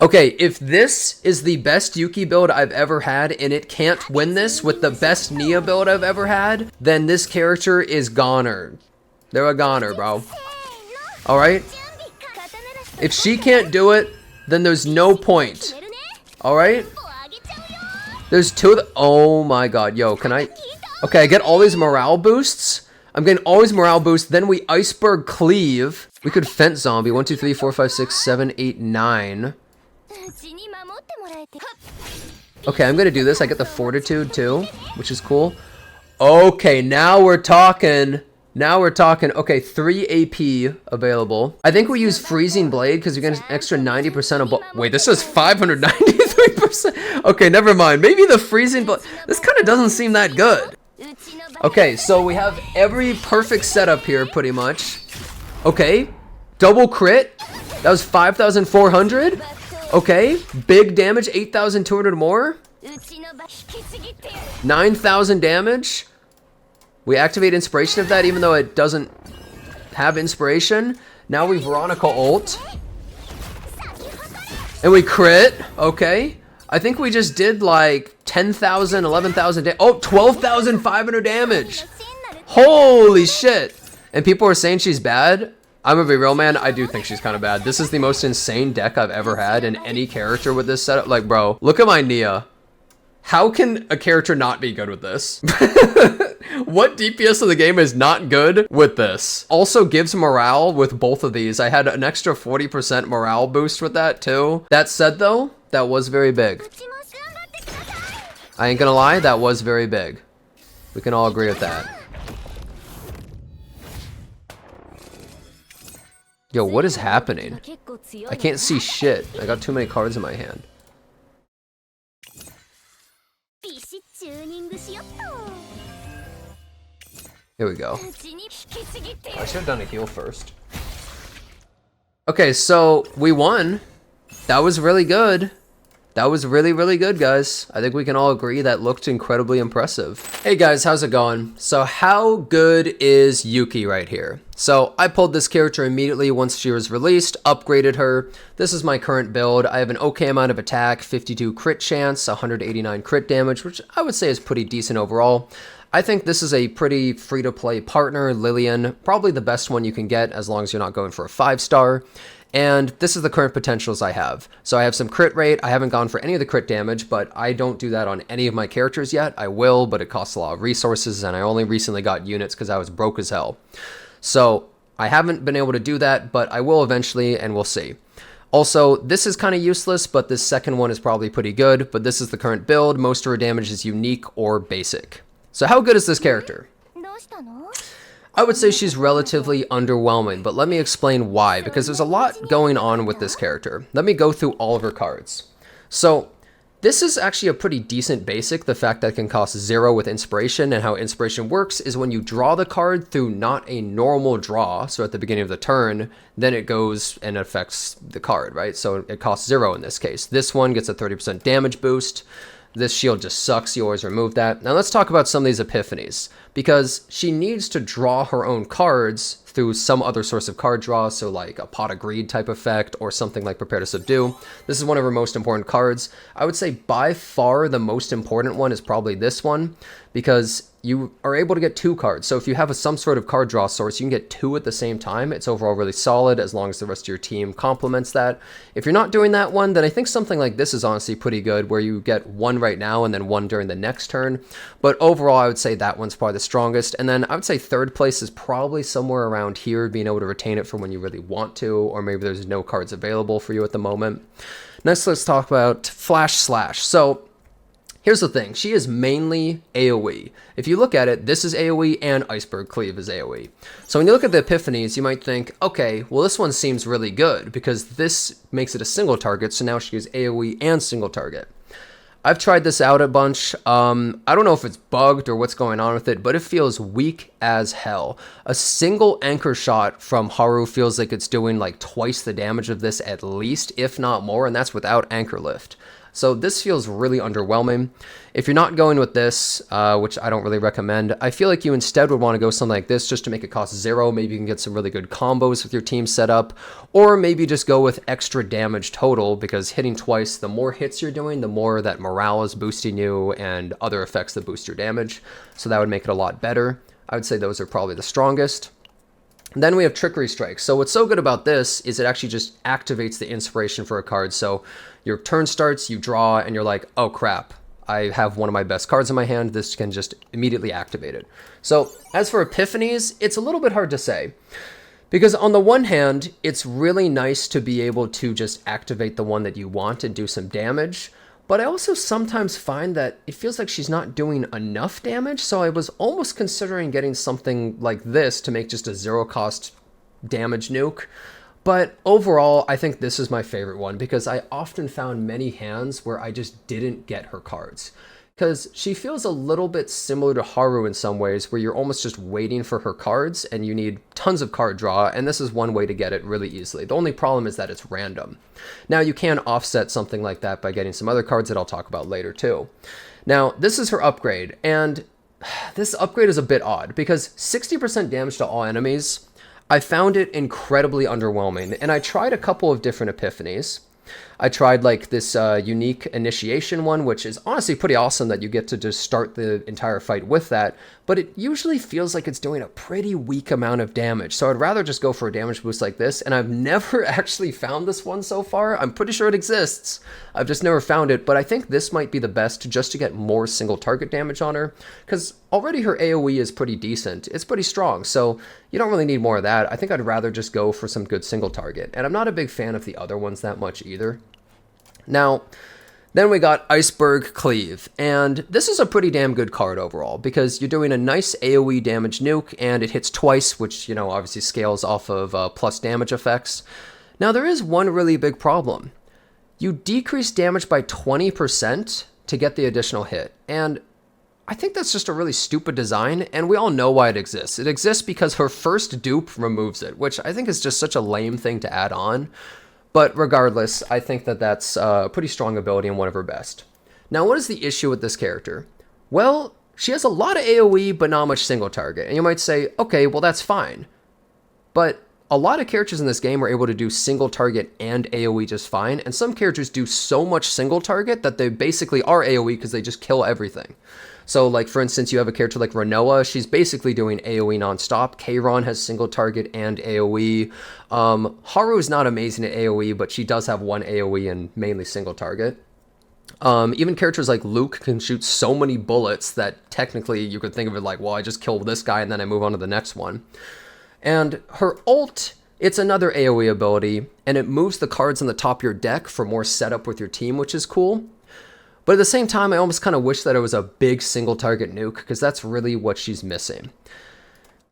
Okay, if this is the best Yuki build I've ever had and it can't win this with the best Nia build I've ever had, then this character is goner. They're a goner, bro. Alright? If she can't do it, then there's no point. Alright? There's two of the— oh my god, yo, can I— okay, I get all these morale boosts. I'm getting all these morale boosts, then we iceberg cleave. We could fence zombie. 1, 2, 3, 4, 5, 6, 7, 8, 9. Okay, I'm gonna do this. I get the fortitude too, which is cool. Okay, now we're talking. Now we're talking. Okay, 3 AP available. I think we use freezing blade because we get an extra 90% of— wait, this is 593%. Okay, never mind. Maybe the freezing blade— this kind of doesn't seem that good. Okay, so we have every perfect setup here, pretty much. Okay, double crit. That was 5,400. Okay, big damage, 8,200 more. 9,000 damage. We activate inspiration of that, even though it doesn't have inspiration. Now we Veronica ult. And we crit. Okay. I think we just did like 10,000, 11,000 oh, 12,500 damage. Holy shit. And people are saying she's bad. I'm gonna be real, man. I do think she's kind of bad. This is the most insane deck I've ever had in any character with this setup. Like, bro, look at my Nia. How can a character not be good with this? What DPS of the game is not good with this? Also gives morale with both of these. I had an extra 40% morale boost with that too. That said though, that was very big. I ain't gonna lie, that was very big. We can all agree with that. Yo, what is happening? I can't see shit. I got too many cards in my hand. Here we go. I should have done a heal first. Okay, so we won. That was really good. That was really, really good, guys. I think we can all agree that looked incredibly impressive. Hey guys, how's it going? So how good is Yuki right here? So I pulled this character immediately once she was released, upgraded her. This is my current build. I have an okay amount of attack, 52 crit chance, 189 crit damage, which I would say is pretty decent overall. I think this is a pretty free-to-play partner, Lillian, probably the best one you can get as long as you're not going for a 5-star. And this is the current potentials I have. So I have some crit rate. I haven't gone for any of the crit damage, but I don't do that on any of my characters yet. I will, but it costs a lot of resources, and I only recently got units because I was broke as hell. So I haven't been able to do that, but I will eventually, and we'll see. Also, this is kind of useless, but this second one is probably pretty good, but this is the current build. Most of her damage is unique or basic. So how good is this character? I would say she's relatively underwhelming, but let me explain why, because there's a lot going on with this character. Let me go through all of her cards. So this is actually a pretty decent basic, the fact that it can cost 0 with inspiration, and how inspiration works is when you draw the card through not a normal draw, so at the beginning of the turn, then it goes and affects the card, right? So it costs 0 in this case. This one gets a 30% damage boost. This shield just sucks, you always remove that. Now let's talk about some of these epiphanies, because she needs to draw her own cards through some other source of card draw, so like a Pot of Greed type effect, or something like Prepare to Subdue. This is one of her most important cards. I would say by far the most important one is probably this one, because you are able to get 2 cards. So if you have some sort of card draw source, you can get 2 at the same time. It's overall really solid as long as the rest of your team complements that. If you're not doing that one, then I think something like this is honestly pretty good, where you get 1 right now and then 1 during the next turn. But overall, I would say that one's probably the strongest. And then I would say third place is probably somewhere around here, being able to retain it for when you really want to, or maybe there's no cards available for you at the moment. Next, let's talk about Flash Slash. So here's the thing, she is mainly AoE. If you look at it, this is AoE and Iceberg Cleave is AoE. So when you look at the epiphanies, you might think, okay, well this one seems really good because this makes it a single target, so now she is AoE and single target. I've tried this out a bunch. I don't know if it's bugged or what's going on with it, but it feels weak as hell. A single anchor shot from Haru feels like it's doing like twice the damage of this at least, if not more, and that's without anchor lift. So this feels really underwhelming. If you're not going with this, which I don't really recommend, I feel like you instead would want to go something like this just to make it cost 0. Maybe you can get some really good combos with your team set up, or maybe just go with extra damage total, because hitting twice, the more hits you're doing, the more that morale is boosting you and other effects that boost your damage. So that would make it a lot better. I would say those are probably the strongest. Then we have Trickery Strike. So what's so good about this is it actually just activates the inspiration for a card. So your turn starts, you draw, and you're like, oh crap, I have one of my best cards in my hand. This can just immediately activate it. So as for epiphanies, it's a little bit hard to say. Because on the one hand, it's really nice to be able to just activate the one that you want and do some damage. But I also sometimes find that it feels like she's not doing enough damage, so I was almost considering getting something like this to make just a 0-cost damage nuke. But overall, I think this is my favorite one, because I often found many hands where I just didn't get her cards. Because she feels a little bit similar to Haru in some ways, where you're almost just waiting for her cards and you need tons of card draw, and this is one way to get it really easily. The only problem is that it's random. Now, you can offset something like that by getting some other cards that I'll talk about later too. Now, this is her upgrade, and this upgrade is a bit odd, because 60% damage to all enemies, I found it incredibly underwhelming, and I tried a couple of different epiphanies. I tried like this unique initiation one, which is honestly pretty awesome that you get to just start the entire fight with that, but it usually feels like it's doing a pretty weak amount of damage. So I'd rather just go for a damage boost like this, and I've never actually found this one so far. I'm pretty sure it exists. I've just never found it, but I think this might be the best just to get more single target damage on her, because already her AoE is pretty decent. It's pretty strong, so you don't really need more of that. I think I'd rather just go for some good single target, and I'm not a big fan of the other ones that much either. Now, then we got Iceberg Cleave, and this is a pretty damn good card overall, because you're doing a nice AoE damage nuke, and it hits twice, which, you know, obviously scales off of plus damage effects. Now, there is one really big problem. You decrease damage by 20% to get the additional hit, and I think that's just a really stupid design, and we all know why it exists. It exists because her first dupe removes it, which I think is just such a lame thing to add on. But regardless, I think that that's a pretty strong ability and one of her best. Now, what is the issue with this character? Well, she has a lot of AoE, but not much single target. And you might say, okay, well, that's fine. But a lot of characters in this game are able to do single target and AoE just fine. And some characters do so much single target that they basically are AoE because they just kill everything. So, like, for instance, you have a character like Renoa. She's basically doing AoE nonstop. Keiron has single target and AoE. Haru is not amazing at AoE, but she does have one AoE and mainly single target. Even characters like Luke can shoot so many bullets that technically you could think of it like, well, I just kill this guy and then I move on to the next one. And her ult, it's another AoE ability, and it moves the cards on the top of your deck for more setup with your team, which is cool. But at the same time, I almost kind of wish that it was a big single target nuke, because that's really what she's missing.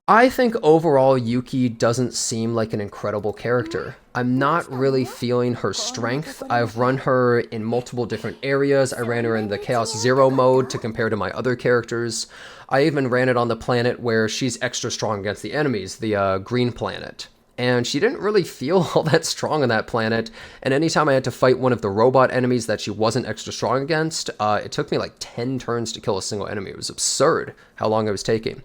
I think overall Yuki doesn't seem like an incredible character. I'm not really feeling her strength. I've run her in multiple different areas. I ran her in the Chaos Zero mode to compare to my other characters. I even ran it on the planet where she's extra strong against the enemies, the green planet. And she didn't really feel all that strong on that planet, and anytime I had to fight one of the robot enemies that she wasn't extra strong against, it took me like 10 turns to kill a single enemy. It was absurd how long it was taking.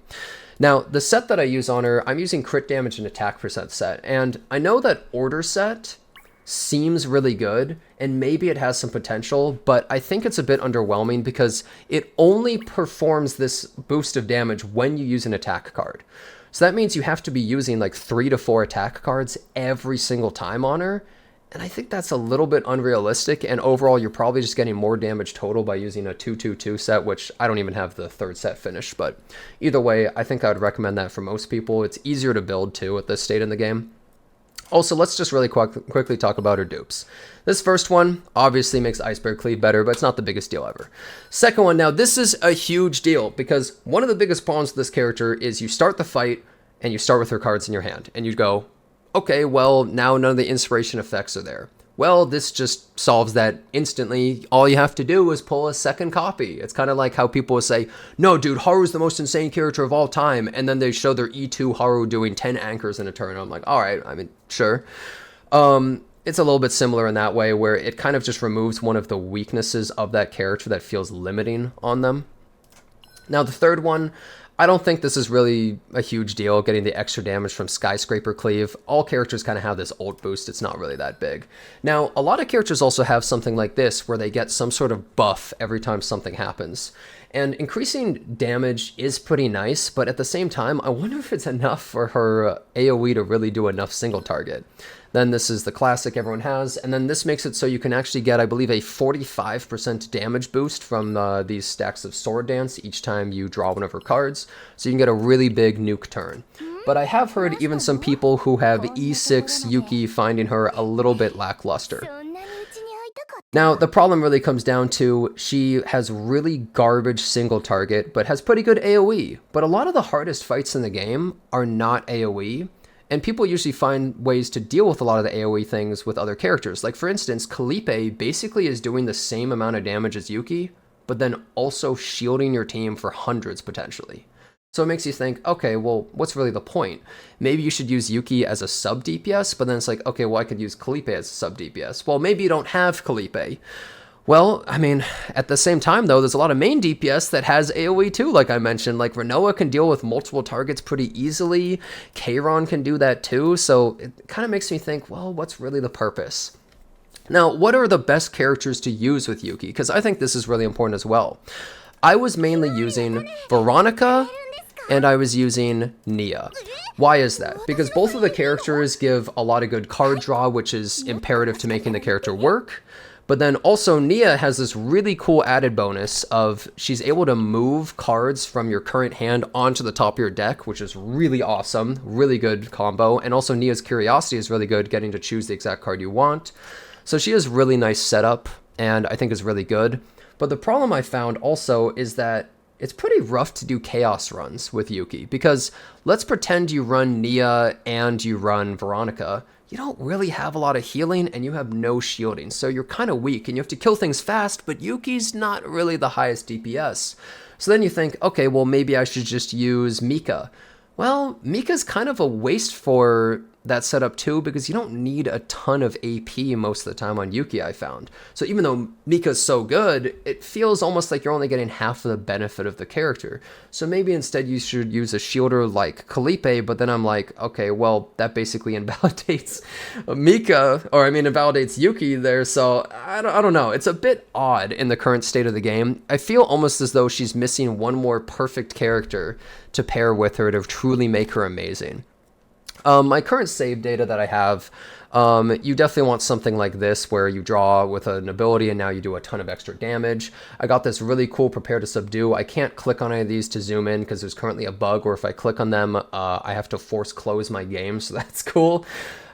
Now, the set that I use on her, I'm using crit damage and attack percent set, and I know that order set seems really good, and maybe it has some potential, but I think it's a bit underwhelming because it only performs this boost of damage when you use an attack card. So that means you have to be using like 3 to 4 attack cards every single time on her. And I think that's a little bit unrealistic. And overall, you're probably just getting more damage total by using a 2-2-2 set, which I don't even have the third set finished. But either way, I think I would recommend that for most people. It's easier to build too at this state in the game. Also, let's just really quickly talk about her dupes. This first one obviously makes Iceberg Cleave better, but it's not the biggest deal ever. Second one, now this is a huge deal because one of the biggest problems with this character is you start the fight and you start with her cards in your hand and you go, okay, well, now none of the inspiration effects are there. Well, this just solves that instantly. All you have to do is pull a second copy. It's kind of like how people will say, no, dude, Haru's the most insane character of all time. And then they show their E2 Haru doing 10 anchors in a turn. I'm like, all right, I mean, sure. it's a little bit similar in that way, where it kind of just removes one of the weaknesses of that character that feels limiting on them. Now, the third one, I don't think this is really a huge deal, getting the extra damage from Skyscraper Cleave. All characters kind of have this ult boost. It's not really that big. Now, a lot of characters also have something like this, where they get some sort of buff every time something happens. And increasing damage is pretty nice, but at the same time, I wonder if it's enough for her AoE to really do enough single target. Then this is the classic everyone has, and then this makes it so you can actually get, I believe, a 45% damage boost from these stacks of Sword Dance each time you draw one of her cards, so you can get a really big nuke turn. But I have heard even some people who have E6 Yuki finding her a little bit lackluster. Now, the problem really comes down to she has really garbage single target, but has pretty good AoE. But a lot of the hardest fights in the game are not AoE, and people usually find ways to deal with a lot of the AoE things with other characters. Like, for instance, Kalipe basically is doing the same amount of damage as Yuki, but then also shielding your team for hundreds potentially. So it makes you think, okay, well, what's really the point? Maybe you should use Yuki as a sub DPS, but then it's like, okay, well, I could use Kalipe as a sub DPS. Well, maybe you don't have Kalipe. Well, I mean, at the same time, though, there's a lot of main DPS that has AoE too, like I mentioned. Like, Renoa can deal with multiple targets pretty easily. Kayron can do that too, so it kind of makes me think, well, what's really the purpose? Now, what are the best characters to use with Yuki? Because I think this is really important as well. I was mainly using Veronica, and I was using Nia. Why is that? Because both of the characters give a lot of good card draw, which is imperative to making the character work. But then also Nia has this really cool added bonus of she's able to move cards from your current hand onto the top of your deck, which is really awesome, really good combo. And also Nia's Curiosity is really good, getting to choose the exact card you want. So she has really nice setup, and I think is really good. But the problem I found also is that it's pretty rough to do chaos runs with Yuki, because let's pretend you run Nia and you run Veronica. You don't really have a lot of healing and you have no shielding, so you're kind of weak and you have to kill things fast, but Yuki's not really the highest DPS. So then you think, okay, well, maybe I should just use Mika. Well, Mika's kind of a waste for that setup too, because you don't need a ton of AP most of the time on Yuki, I found. So even though Mika's so good, it feels almost like you're only getting half of the benefit of the character. So maybe instead you should use a shielder like Kalipe, but then I'm like, okay, well, that basically invalidates Mika, or I mean invalidates Yuki there, so I don't know. It's a bit odd in the current state of the game. I feel almost as though she's missing one more perfect character to pair with her to truly make her amazing. My current save data that I have, you definitely want something like this where you draw with an ability and now you do a ton of extra damage. I got this really cool Prepare to Subdue. I can't click on any of these to zoom in because there's currently a bug where if I click on them, I have to force close my game, so that's cool.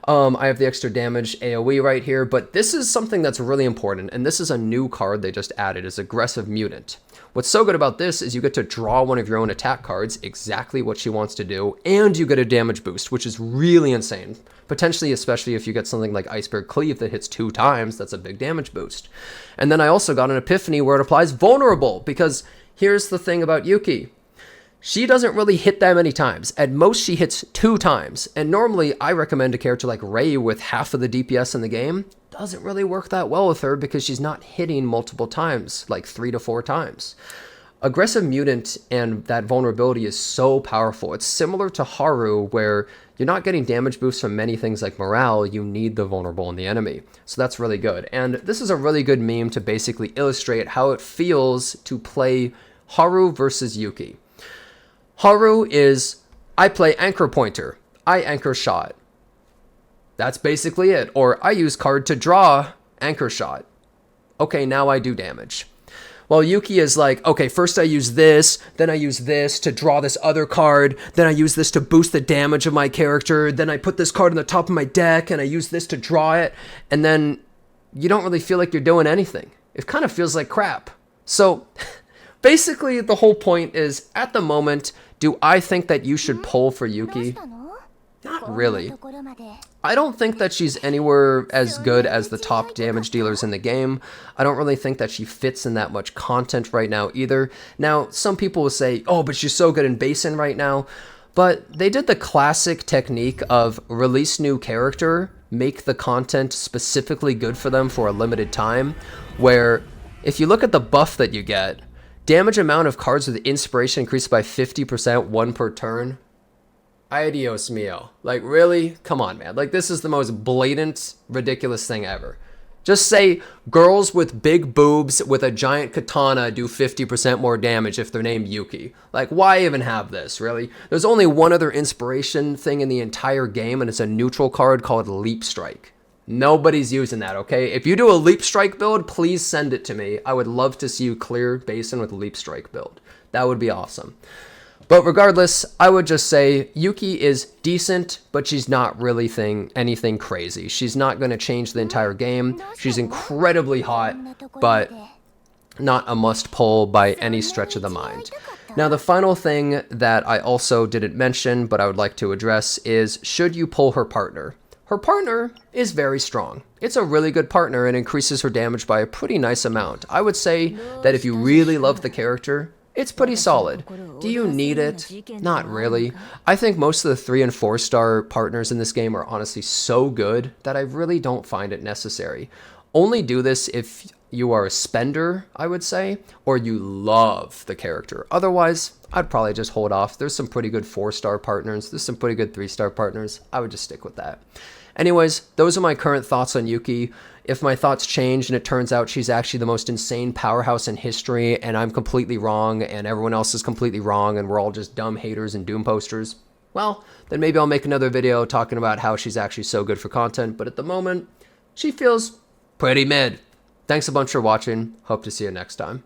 I have the extra damage AoE right here, but this is something that's really important, and this is a new card they just added, is Aggressive Mutant. What's so good about this is you get to draw one of your own attack cards, exactly what she wants to do, and you get a damage boost, which is really insane. Potentially, especially if you get something like Iceberg Cleave that hits 2 times, that's a big damage boost. And then I also got an epiphany where it applies Vulnerable, because here's the thing about Yuki. She doesn't really hit that many times. At most, she hits 2 times. And normally, I recommend a character like Rei with half of the DPS in the game. Doesn't really work that well with her because she's not hitting multiple times, like 3 to 4 times. Aggressive Mutant and that vulnerability is so powerful. It's similar to Haru, where you're not getting damage boosts from many things like morale, you need the vulnerable in the enemy. So that's really good. And this is a really good meme to basically illustrate how it feels to play Haru versus Yuki. Haru is, I play Anchor Pointer, I Anchor Shot. That's basically it. Or I use card to draw Anchor Shot. Okay, now I do damage. Well, Yuki is like, okay, first I use this, then I use this to draw this other card, then I use this to boost the damage of my character, then I put this card on the top of my deck, and I use this to draw it, and then you don't really feel like you're doing anything. It kind of feels like crap. So, basically, the whole point is, at the moment, do I think that you should pull for Yuki? Not really. I don't think that she's anywhere as good as the top damage dealers in the game. I don't really think that she fits in that much content right now either. Now, some people will say, oh, but she's so good in Basin right now. But they did the classic technique of release new character, make the content specifically good for them for a limited time, where if you look at the buff that you get, damage amount of cards with inspiration increased by 50%, 1 per turn. Ay Dios mío. Like, really? Come on, man. Like, this is the most blatant, ridiculous thing ever. Just say girls with big boobs with a giant katana do 50% more damage if they're named Yuki. Like, why even have this, really? There's only one other inspiration thing in the entire game, and it's a neutral card called Leap Strike. Nobody's using that, okay? If you do a Leap Strike build, please send it to me. I would love to see you clear Basin with a Leap Strike build. That would be awesome. But regardless, I would just say Yuki is decent, but she's not really anything crazy. She's not going to change the entire game. She's incredibly hot, but not a must-pull by any stretch of the mind. Now, the final thing that I also didn't mention, but I would like to address is, should you pull her partner? Her partner is very strong. It's a really good partner and increases her damage by a pretty nice amount. I would say that if you really love the character, it's pretty solid. Do you need it? Not really. I think most of the 3 and 4 star partners in this game are honestly so good that I really don't find it necessary. Only do this if you are a spender, I would say, or you love the character. Otherwise, I'd probably just hold off. There's some pretty good 4-star partners. There's some pretty good 3-star partners. I would just stick with that. Anyways, those are my current thoughts on Yuki. If my thoughts change and it turns out she's actually the most insane powerhouse in history and I'm completely wrong and everyone else is completely wrong and we're all just dumb haters and Doom posters, well, then maybe I'll make another video talking about how she's actually so good for content. But at the moment, she feels pretty mid. Thanks a bunch for watching. Hope to see you next time.